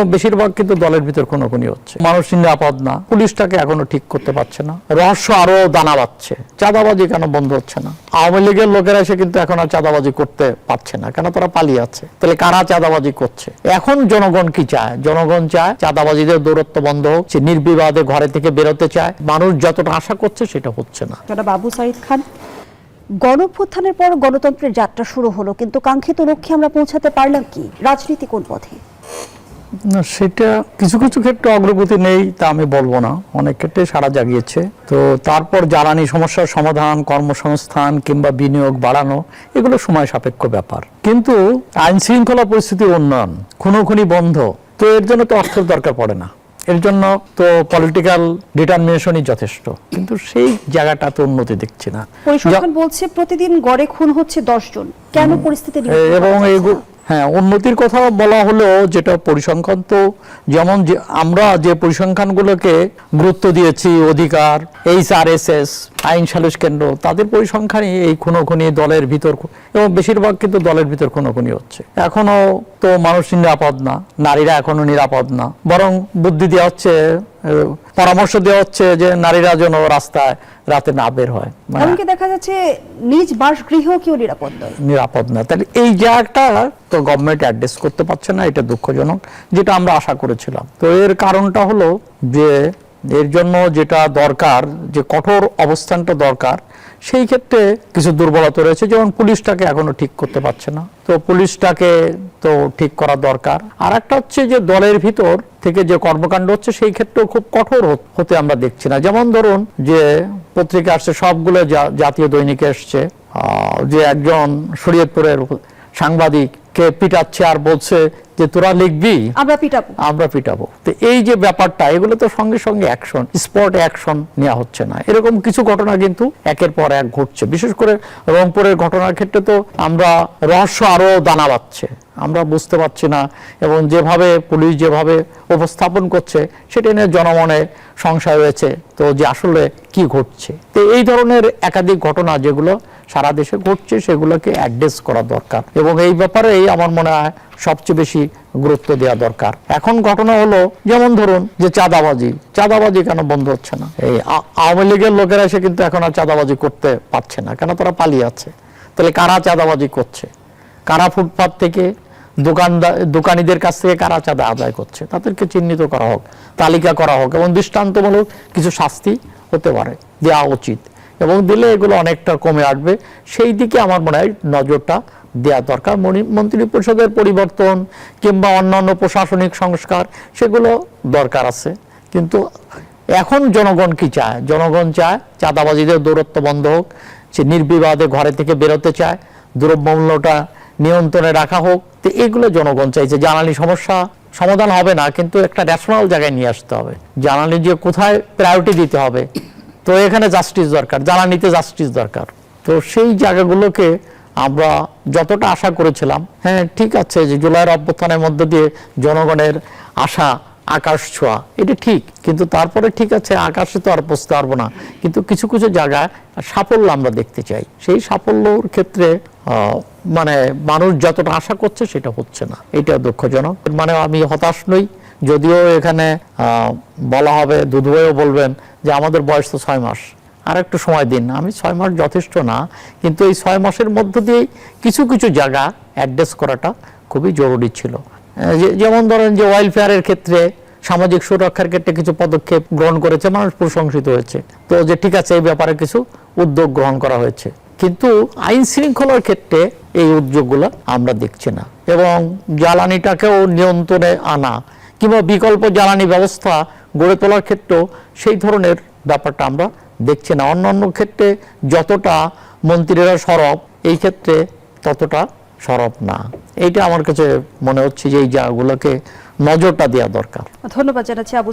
এবং বেশিরভাগ কিন্তু দলের ভিতর খুনোখুনি হচ্ছে। মানুষ নিরাপদ না, পুলিশটাকে এখনো ঠিক করতে পারছে না, রহস্য আরো দানা বাঁধছে। চাঁদাবাজি কেন বন্ধ হচ্ছে না? আওয়ামী লীগের লোকেরা এসে কিন্তু এখন আর চাঁদাবাজি করতে পারছে না, কেন? তারা পালিয়ে আছে। তাহলে কারা চাঁদাবাজি করছে? এখন জনগণ কি চায়? জনগণ চায় চাঁদাবাজিদের দূরত্ব বন্ধ হোক, নির্বিবাদে ঘরে থেকে বেরোতে চায়। মানুষ যতটা আশা করছে সেটা হচ্ছে না। বাবু সাইদ খান, গণঅভ্যুত্থানের পর গণতন্ত্রের যাত্রা শুরু হলো, কিন্তু কাঙ্ক্ষিত লক্ষ্যে আমরা পৌঁছাতে পারলাম কি? রাজনীতি কোন পথে? না, সেটা কিছু কিছু ক্ষেত্রে অগ্রগতি নেই তা আমি বলবো না, অনেক ক্ষেত্রে সাড়া জাগিয়েছে। তো তারপর জ্বালানি সমস্যার সমাধান, কর্মসংস্থান কিংবা বিনিয়োগ বাড়ানো, এগুলো সময় সাপেক্ষ ব্যাপার। কিন্তু আইন শৃঙ্খলা পরিস্থিতির উন্নয়ন, খুনোখুনি বন্ধ, তো এর জন্য তো অর্থের দরকার পড়ে না, এর জন্য তো পলিটিক্যাল ডিটারমিনেশনই যথেষ্ট। কিন্তু সেই জায়গাটা তো উন্নতি দেখছি না। পরিসংখ্যান বলছে প্রতিদিন গড়ে খুন হচ্ছে 10 জন। কেন পরিস্থিতি? এবং হ্যাঁ, উন্নতির কথা বলা হলেও যেটা পরিসংখ্যান, তো যেমন আমরা যে পরিসংখ্যানগুলোকে গুরুত্ব দিয়েছি, অধিকার, HRSS, আইন সালিশ কেন্দ্র, তাদের পরিসংখ্যানই এই খুনোখুনি দলের ভিতর, এবং বেশিরভাগ কিন্তু দলের ভিতর খুনোখুনি হচ্ছে। এখনো তো মানুষ নিরাপদ না, নারীরা এখনো নিরাপদ না, বরং বুদ্ধি দেওয়া হচ্ছে, পরামর্শ দেওয়া হচ্ছে যে নারীরা যেন রাস্তায় রাতে না বের হয়। এমনকি দেখা যাচ্ছে নিজ বাসগৃহেও কেউ নিরাপদ নয়। তাহলে এই জায়গাটা তো গভর্নমেন্ট অ্যাড্রেস করতে পারছে না, এটা দুঃখজনক, যেটা আমরা আশা করেছিলাম। তো এর কারণটা হলো যে এর জন্য যেটা দরকার, যে কঠোর অবস্থানটা দরকার, সেই ক্ষেত্রে কিছু দুর্বলতা রয়েছে। যেমন পুলিশটাকে এখনো ঠিক করতে পারছে না, তো পুলিশটাকে তো ঠিক করা দরকার। আর একটা হচ্ছে যে দলের ভিতর থেকে যে কর্মকাণ্ড হচ্ছে, সেই ক্ষেত্রেও খুব কঠোর হতে আমরা দেখছি না। যেমন ধরুন যে পত্রিকা আসছে, সবগুলো জাতীয় দৈনিকে আসছে যে একজন শরীয়তপুরের সাংবাদিককে পিটাচ্ছে আর বলছে যে তোরা লিখবি, আমরা পিটাবো। তো এই যে ব্যাপারটা, এগুলো তো সঙ্গে সঙ্গে অ্যাকশন, স্পট অ্যাকশন নেওয়া হচ্ছে না। এরকম কিছু ঘটনা কিন্তু একের পর এক ঘটছে। বিশেষ করে রংপুরের ঘটনার ক্ষেত্রে তো আমরা রহস্য আরো দানা বাঁধছে, আমরা বুঝতে পারছি না, এবং যেভাবে পুলিশ যেভাবে উপস্থাপন করছে সেটা নিয়ে জনমনে সংশয় হয়েছে, তো যে আসলে কি ঘটছে। তো এই ধরনের একাধিক ঘটনা যেগুলো সারা দেশে ঘটছে, সেগুলোকে অ্যাড্রেস করা দরকার, এবং এই ব্যাপারেই আমার মনে হয় সবচেয়ে বেশি গুরুত্ব দেওয়া দরকার। এখন ঘটনা হলো, যেমন ধরুন যে চাঁদাবাজি কেন বন্ধ হচ্ছে না? এই আওয়ামী লীগের লোকেরা এসে কিন্তু এখন আর চাঁদাবাজি করতে পারছে না, কেন? তারা পালিয়ে আছে। তাহলে কারা চাঁদাবাজি করছে? কারা ফুটপাত থেকে, দোকানীদের কাছ থেকে কারা চাঁদা আদায় করছে? তাদেরকে চিহ্নিত করা হোক, তালিকা করা হোক, এবং দৃষ্টান্তমূলক কিছু শাস্তি হতে পারে, দেওয়া উচিত, এবং দিলে এগুলো অনেকটা কমে আসবে। সেই দিকে আমার মনে হয় নজরটা দেওয়া দরকার। মন্ত্রী পরিষদের পরিবর্তন কিংবা অন্যান্য প্রশাসনিক সংস্কার, সেগুলো দরকার আছে। কিন্তু এখন জনগণ কি চায়? জনগণ চায় চাঁদাবাজিদের দূরত্ব বন্ধ হোক, সে নির্বিবাদে ঘরে থেকে বেরোতে চায়, দ্রব্যমূল্যটা নিয়ন্ত্রণে রাখা হোক। তো এগুলো জনগণ চাইছে। জ্বালানি সমস্যা সমাধান হবে না, কিন্তু একটা ন্যাশনাল জায়গায় নিয়ে আসতে হবে। জ্বালানি যে কোথায় প্রায়োরিটি দিতে হবে, তো এখানে জাস্টিস দরকার, জ্বালানিতে জাস্টিস দরকার। তো সেই জায়গাগুলোকে আমরা যতটা আশা করেছিলাম, হ্যাঁ ঠিক আছে যে জুলাইয়ের অভ্যুত্থানের মধ্য দিয়ে জনগণের আশা আকাশ ছোঁয়া, এটা ঠিক, কিন্তু তারপরে ঠিক আছে আকাশে তো আর পৌঁছতে পারবো না, কিন্তু কিছু কিছু জায়গায় সাফল্য আমরা দেখতে চাই। সেই সাফল্যর ক্ষেত্রে মানে মানুষ যতটা আশা করছে সেটা হচ্ছে না, এটা দুঃখজনক। মানে আমি হতাশ নই, যদিও এখানে বলা হবে, দুধভাইও বলবেন যে আমাদের বয়স তো 6 মাস, আর একটু সময় দিন। আমি 6 মাস যথেষ্ট না, কিন্তু এই 6 মাসের মধ্য দিয়ে কিছু কিছু জায়গা অ্যাড্রেস করাটা খুবই জরুরি ছিল। যেমন ধরেন যে ওয়েলফেয়ারের ক্ষেত্রে, সামাজিক সুরক্ষার ক্ষেত্রে কিছু পদক্ষেপ গ্রহণ করেছে, মানুষ প্রশংসিত হয়েছে, তো যে ঠিক আছে এই ব্যাপারে কিছু উদ্যোগ গ্রহণ করা হয়েছে। কিন্তু আইন শৃঙ্খলার ক্ষেত্রে এই উদ্যোগগুলো আমরা দেখছি না, এবং জ্বালানিটাকেও নিয়ন্ত্রণে আনা কিংবা বিকল্প জ্বালানি ব্যবস্থা গড়ে তোলার ক্ষেত্রেও সেই ধরনের ব্যাপারটা আমরা দেখছি না। অন্যান্য ক্ষেত্রে যতটা মন্ত্রীরা সরব, এই ক্ষেত্রে ততটা সরব না। এইটা আমার কাছে মনে হচ্ছে যে এই জায়গাগুলোকে নজরটা দেওয়া দরকার। ধন্যবাদ জানাচ্ছি আবু